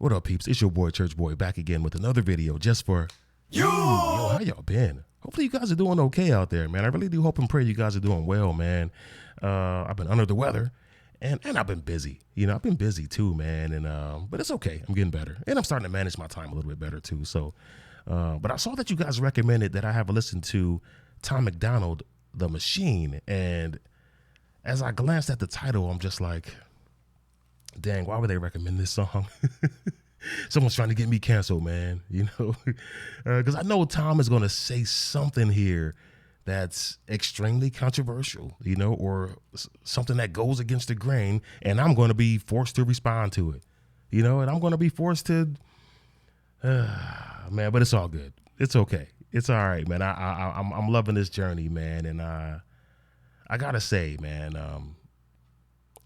What up, peeps? It's your boy, Church Boy, back again with another video just for you. Yo, how y'all been? Hopefully you guys are doing okay out there, man. I really do hope and pray you guys are doing well, man. I've been under the weather, and I've been busy. You know, I've been busy too, man. And but it's okay. I'm getting better, and I'm starting to manage my time a little bit better too. So, but I saw that you guys recommended that I have a listen to Tom MacDonald, The Machine, and as I glanced at the title, I'm just like, dang, why would they recommend this song? Someone's trying to get me canceled, man, you know, because I know Tom is going to say something here that's extremely controversial, you know, or something that goes against the grain, and I'm going to be forced to respond to it, you know, and I'm going to be forced to, man, but it's all good. It's okay. It's all right, man. I'm loving this journey, man, and I gotta say, man,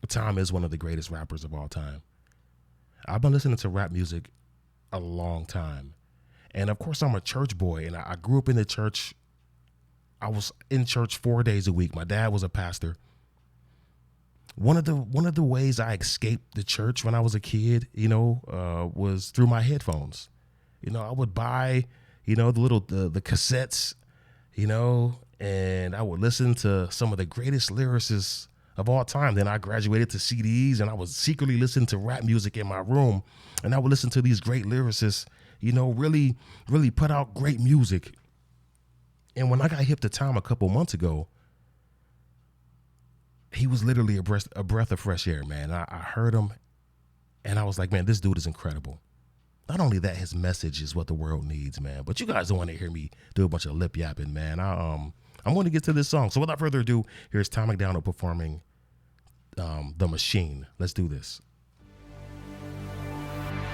Tom is one of the greatest rappers of all time. I've been listening to rap music a long time. And of course, I'm a church boy, and I grew up in the church. I was in church 4 days a week. My dad was a pastor. One of the ways I escaped the church when I was a kid, you know, was through my headphones. You know, I would buy, you know, the cassettes, you know, and I would listen to some of the greatest lyricists of all time. Then I graduated to CDs, and I was secretly listening to rap music in my room, and I would listen to these great lyricists, you know, really put out great music. And when I got hip to Tom a couple months ago, he was literally a breath of fresh air, man. I heard him, and I was like, man, this dude is incredible. Not only that, his message is what the world needs, man. But you guys don't want to hear me do a bunch of lip yapping, man. I'm going to get to this song. So without further ado, here's Tom MacDonald performing The Machine. Let's do this.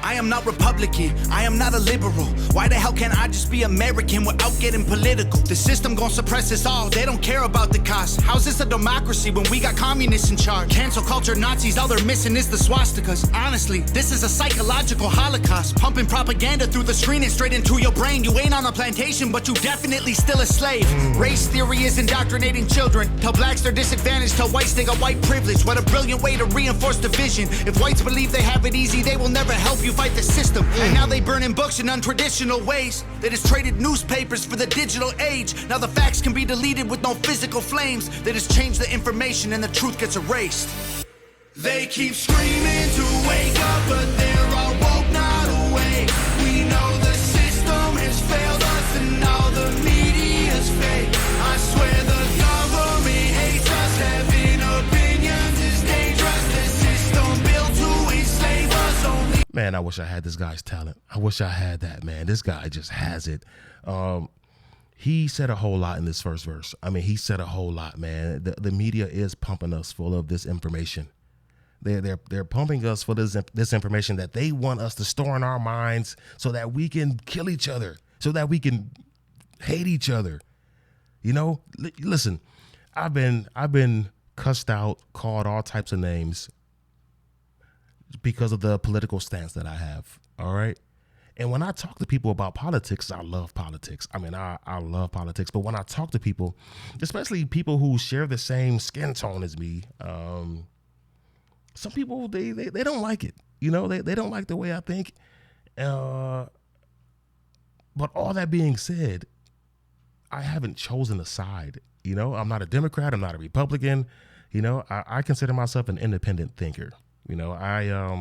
I am not Republican, I am not a liberal. Why the hell can't I just be American without getting political? The system gon' suppress us all, they don't care about the cost. How's this a democracy when we got communists in charge? Cancel culture Nazis, all they're missing is the swastikas. Honestly, this is a psychological holocaust. Pumping propaganda through the screen and straight into your brain. You ain't on a plantation, but you definitely still a slave. Race theory is indoctrinating children. Tell blacks they're disadvantaged, tell whites they got white privilege. What a brilliant way to reinforce division. If whites believe they have it easy, they will never help you fight the system. And now they burning books in untraditional ways. They just traded newspapers for the digital age. Now the facts can be deleted with no physical flames. They just change the information and the truth gets erased. They keep screaming to wake up, but they're all woke, not awake. We know the system has failed us and all the media's fake. I swear the government hates us. Having opinions is dangerous. The system built to enslave us only. Man, I wish I had this guy's talent. I wish I had that, man. This guy just has it. He said a whole lot in this first verse. I mean, he said a whole lot, man. The media is pumping us full of this information. They're pumping us for this information that they want us to store in our minds so that we can kill each other, so that we can hate each other. You know, listen, I've been cussed out, called all types of names because of the political stance that I have. All right. And when I talk to people about politics, I love politics. I mean, I love politics. But when I talk to people, especially people who share the same skin tone as me, some people, they don't like it. You know, they don't like the way I think. But all that being said, I haven't chosen a side. You know, I'm not a Democrat. I'm not a Republican. You know, I consider myself an independent thinker. You know, I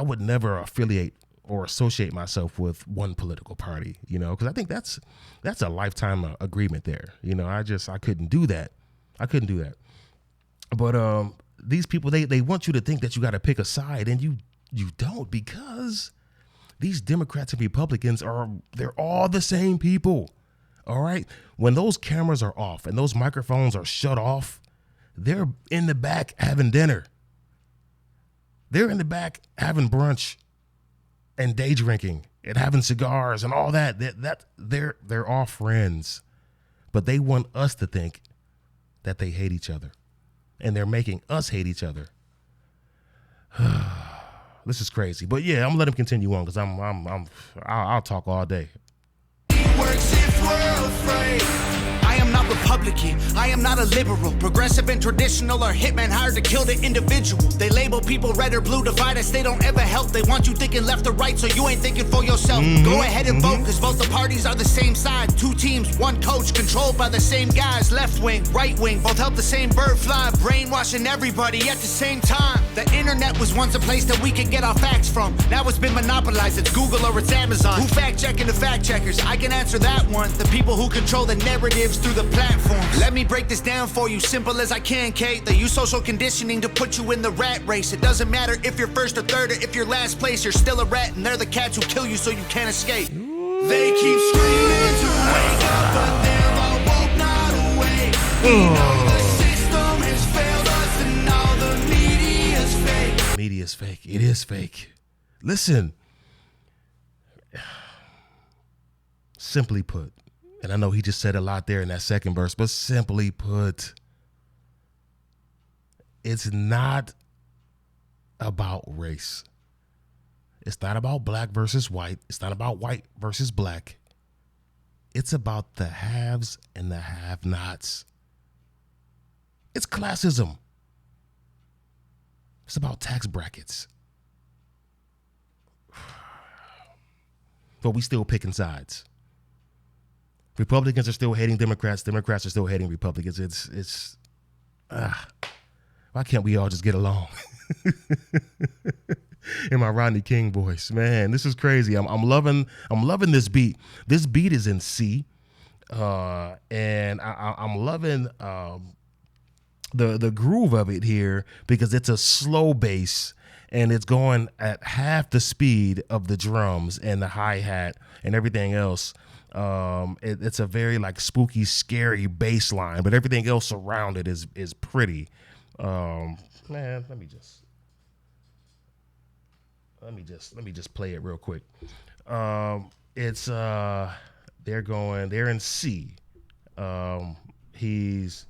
would never affiliate or associate myself with one political party, you know, because I think that's a lifetime agreement there. You know, I couldn't do that. But these people, they want you to think that you got to pick a side, and you don't, because these Democrats and Republicans they're all the same people. All right. When those cameras are off and those microphones are shut off, they're in the back having dinner. They're in the back having brunch and day drinking and having cigars and all that. They're all friends, but they want us to think that they hate each other, and they're making us hate each other. This is crazy, but yeah, I'm gonna let him continue on because I'll talk all day. Works if we're afraid. I am not Republican. Republican, I am not a liberal. Progressive and traditional are hitmen hired to kill the individual. They label people red or blue, divide us, they don't ever help. They want you thinking left or right, so you ain't thinking for yourself. Go ahead and vote, cause both the parties are the same side. Two teams, one coach, controlled by the same guys. Left wing, right wing, both help the same bird fly. Brainwashing everybody at the same time. The internet was once a place that we could get our facts from. Now it's been monopolized, it's Google or it's Amazon. Who fact checking the fact checkers? I can answer that one. The people who control the narratives through the platforms. Let me break this down for you, simple as I can, Kate. They use social conditioning to put you in the rat race. It doesn't matter if you're first or third or if you're last place. You're still a rat and they're the cats who kill you so you can't escape. They keep screaming to wake up, but they're all woke, not awake. We know the system has failed us and all the media's fake. Media's fake. It is fake. Listen. Simply put, and I know he just said a lot there in that second verse, but simply put, it's not about race. It's not about black versus white. It's not about white versus black. It's about the haves and the have-nots. It's classism. It's about tax brackets. But we still picking sides. Republicans are still hating Democrats. Democrats are still hating Republicans. It's why can't we all just get along? In my Rodney King voice, man, this is crazy. I'm loving this beat. This beat is in C, and I'm loving the groove of it here because it's a slow bass and it's going at half the speed of the drums and the hi-hat and everything else. It's a very like spooky, scary bass line, but everything else around it is pretty. Man, let me just play it real quick. It's they're in C. He's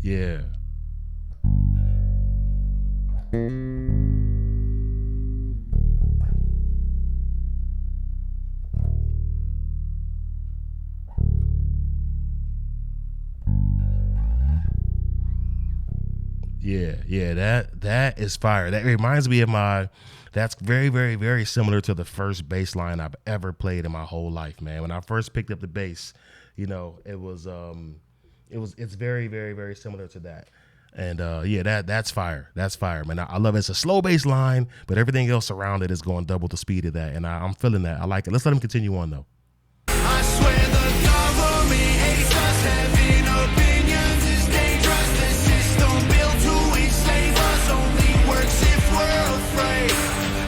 yeah. Yeah, that is fire. That reminds me of that's very, very, very similar to the first bass line I've ever played in my whole life, man. When I first picked up the bass, it's very, very, very similar to that. And that's fire. That's fire, man. I love it. It's a slow bass line, but everything else around it is going double the speed of that. And I'm feeling that. I like it. Let's let him continue on though. I swear the government hates us. Having opinions is dangerous. The system built to enslave us only works if we're afraid.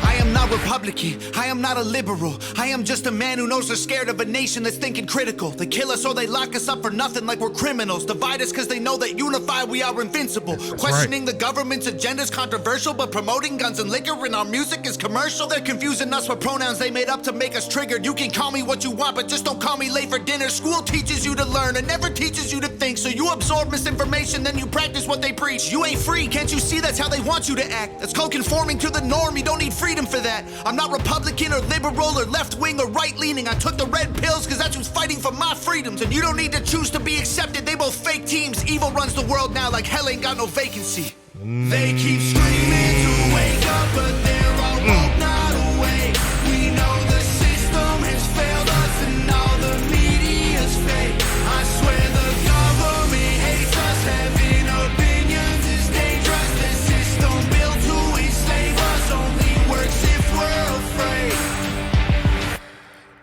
I am not Republican, I am not a liberal. I am just a man who knows they're scared of a nation that's thinking critical. They kill us or they lock us up for nothing like we're criminals. Divide us cause they know that unified we are invincible. Questioning the government's agenda is controversial, but promoting guns and liquor in our music is commercial. They're confusing us with pronouns they made up to make us triggered. You can call me what you want, but just don't call me late for dinner. School teaches you to learn and never teaches you to think. So you absorb misinformation, then you practice what they preach. You ain't free, can't you see that's how they want you to act? That's called conforming to the norm, you don't need freedom for that. I'm not Republican or liberal or left-wing or right-leaning. I took the red pills cause that's who's fighting for my freedoms. And you don't need to choose to be accepted, they both fake teams. Evil runs the world now like hell ain't got no vacancy. They keep screaming to wake up, but they're all woke, not awake. We know the system has failed us and all the media's fake. I swear the government hates us. Having opinions is dangerous. The system built to enslave us only works if we're afraid.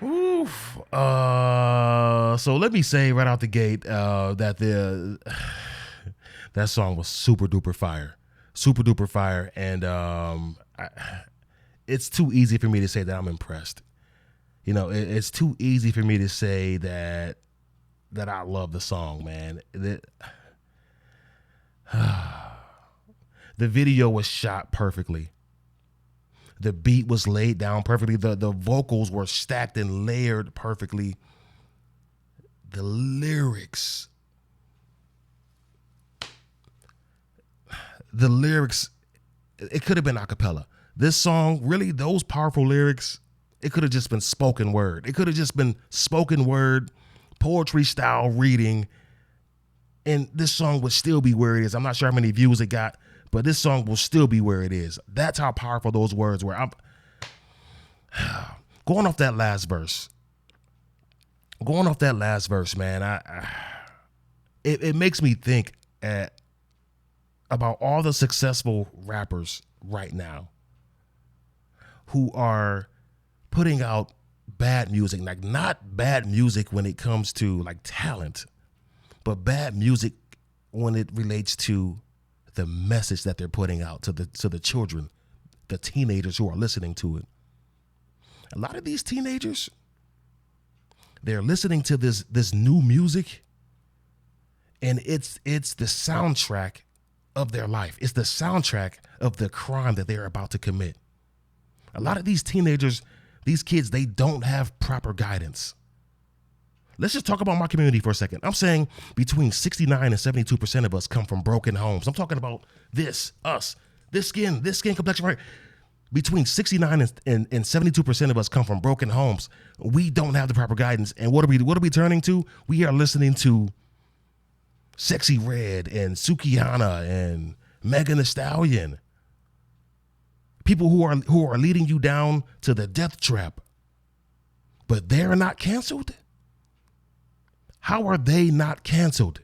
Oof. So let me say right out the gate that that song was super duper fire, and it's too easy for me to say that I'm impressed. It's too easy for me to say that I love the song, man. The video was shot perfectly. The beat was laid down perfectly. The vocals were stacked and layered perfectly. The lyrics, it could have been a cappella. This song, really, those powerful lyrics, it could have just been spoken word. It could have just been spoken word, poetry style reading, and this song would still be where it is. I'm not sure how many views it got, but this song will still be where it is. That's how powerful those words were. I'm going off that last verse. Man, it makes me think about all the successful rappers right now who are putting out bad music, like not bad music when it comes to like talent, but bad music when it relates to the message that they're putting out to the children, the teenagers who are listening to it. A lot of these teenagers, they're listening to this new music, and it's the soundtrack of their life. It's the soundtrack of the crime that they're about to commit. A lot of these teenagers, these kids, they don't have proper guidance. Let's just talk about my community for a second. I'm saying between 69 and 72% of us come from broken homes. I'm talking about us, this skin complexion, right? Between 69 and 72% of us come from broken homes. We don't have the proper guidance. And what are we turning to? We are listening to Sexy Red and Sukihana and Megan Thee Stallion. People who are leading you down to the death trap. But they're not canceled? How are they not canceled?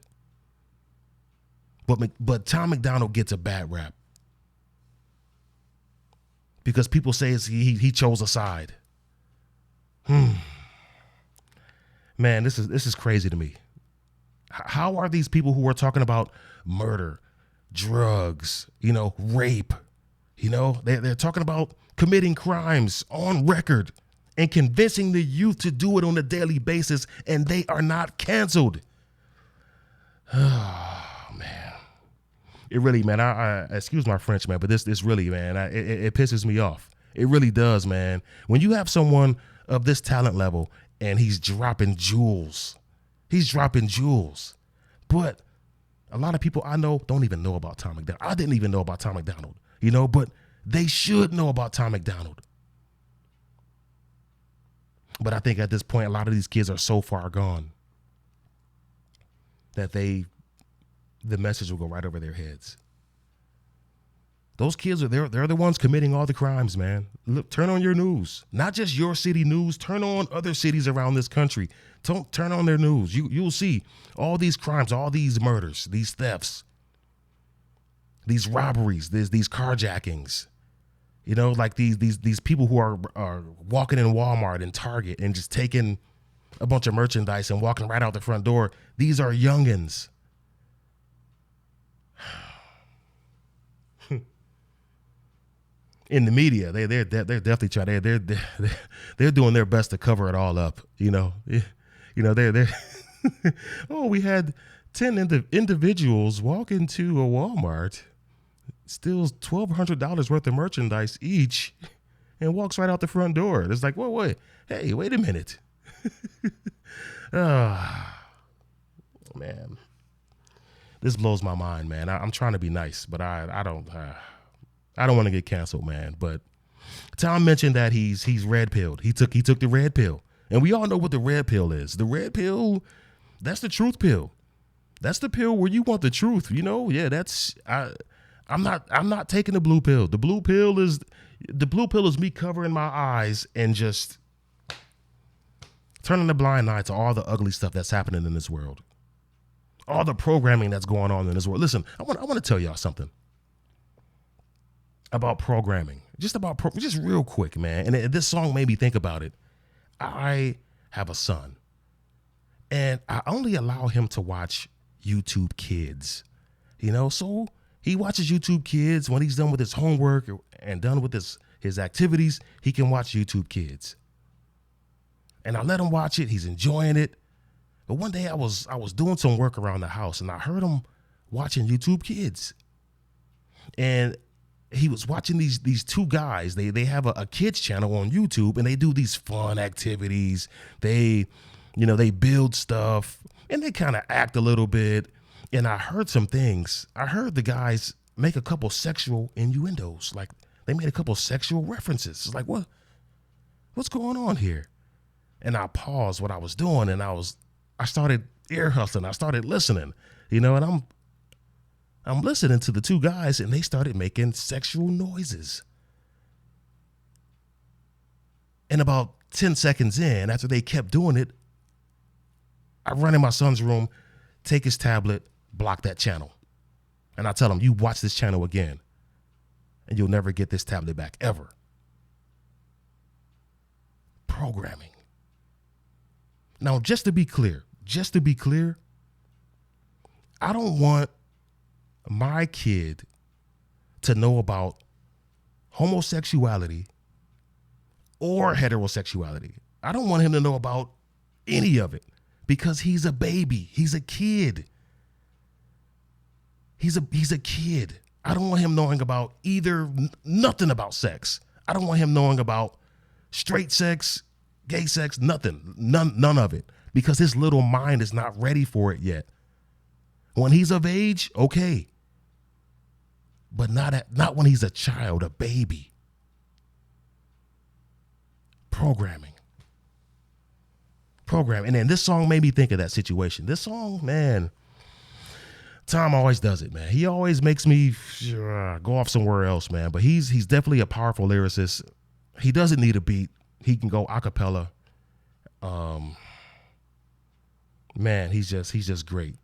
But Tom MacDonald gets a bad rap. Because people say he chose a side. Man, this is crazy to me. How are these people who are talking about murder, drugs, rape, they're talking about committing crimes on record and convincing the youth to do it on a daily basis, and they are not canceled? Oh, man. It really, man, I excuse my French, man, but this really, man, it pisses me off. It really does, man. When you have someone of this talent level and he's dropping jewels, but a lot of people I know don't even know about Tom MacDonald. I didn't even know about Tom MacDonald, but they should know about Tom MacDonald. But I think at this point, a lot of these kids are so far gone that the message will go right over their heads. Those kids they're the ones committing all the crimes, man. Look, turn on your news. Not just your city news. Turn on other cities around this country. Turn on their news. You'll see all these crimes, all these murders, these thefts, these robberies, these carjackings. Like these people who are walking in Walmart and Target and just taking a bunch of merchandise and walking right out the front door. These are youngins. In the media, they're definitely trying. They're doing their best to cover it all up. They're oh, we had 10 individuals walk into a Walmart, steals $1,200 worth of merchandise each, and walks right out the front door. It's like, wait, hey, wait a minute. Man, this blows my mind, man. I'm trying to be nice, but I don't want to get canceled, man. But Tom mentioned that he's red pilled. He took the red pill, and we all know what the red pill is. The red pill, that's the truth pill. That's the pill where you want the truth. Yeah, I'm not taking the blue pill. The blue pill is me covering my eyes and just turning a blind eye to all the ugly stuff that's happening in this world, all the programming that's going on in this world. Listen, I want to tell y'all something about programming, just real quick, man. And this song made me think about it. I have a son, and I only allow him to watch YouTube Kids, so he watches YouTube Kids. When he's done with his homework and done with his activities, he can watch YouTube Kids. And I let him watch it. He's enjoying it. But one day I was doing some work around the house, and I heard him watching YouTube Kids. And he was watching these two guys. They have a kids channel on YouTube, and they do these fun activities. They build stuff, and they kind of act a little bit. And I heard some things. I heard the guys make a couple sexual innuendos. Like, they made a couple sexual references. It's like, what's going on here? And I paused what I was doing, and I started ear hustling. I started listening, and I'm listening to the two guys, and they started making sexual noises. And about 10 seconds in, after they kept doing it, I run in my son's room, take his tablet, block that channel. And I tell him, you watch this channel again, and you'll never get this tablet back, ever. Programming. Now, just to be clear, I don't want my kid to know about homosexuality or heterosexuality. I don't want him to know about any of it, because he's a baby. He's a kid. He's a kid. I don't want him knowing about nothing about sex. I don't want him knowing about straight sex, gay sex, nothing. None of it, because his little mind is not ready for it yet. When he's of age, okay. But not when he's a child, a baby. Programming. And then this song made me think of that situation. This song, man, Tom always does it, man. He always makes me go off somewhere else, man. But he's definitely a powerful lyricist. He doesn't need a beat. He can go a cappella. Man, he's just great.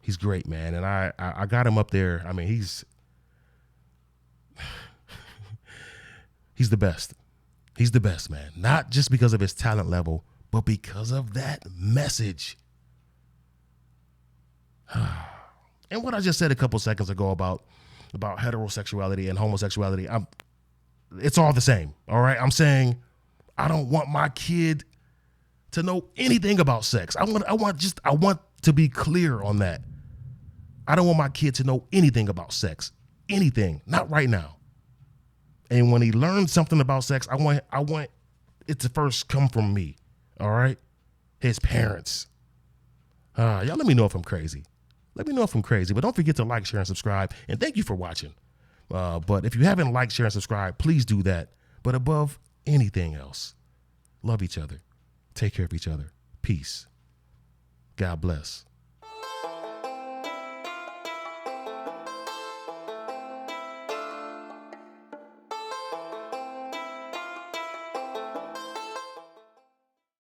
He's great, man. And I got him up there. I mean, he's the best. He's the best, man. Not just because of his talent level, but because of that message. And what I just said a couple seconds ago about heterosexuality and homosexuality, it's all the same. All right. I'm saying I don't want my kid to know anything about sex. I want to be clear on that. I don't want my kid to know anything about sex. Anything. Not right now. And when he learns something about sex, I want it to first come from me. All right? His parents. Y'all let me know if I'm crazy. Let me know if I'm crazy. But don't forget to like, share, and subscribe. And thank you for watching. But if you haven't liked, share, and subscribe, please do that. But above anything else, love each other. Take care of each other. Peace. God bless.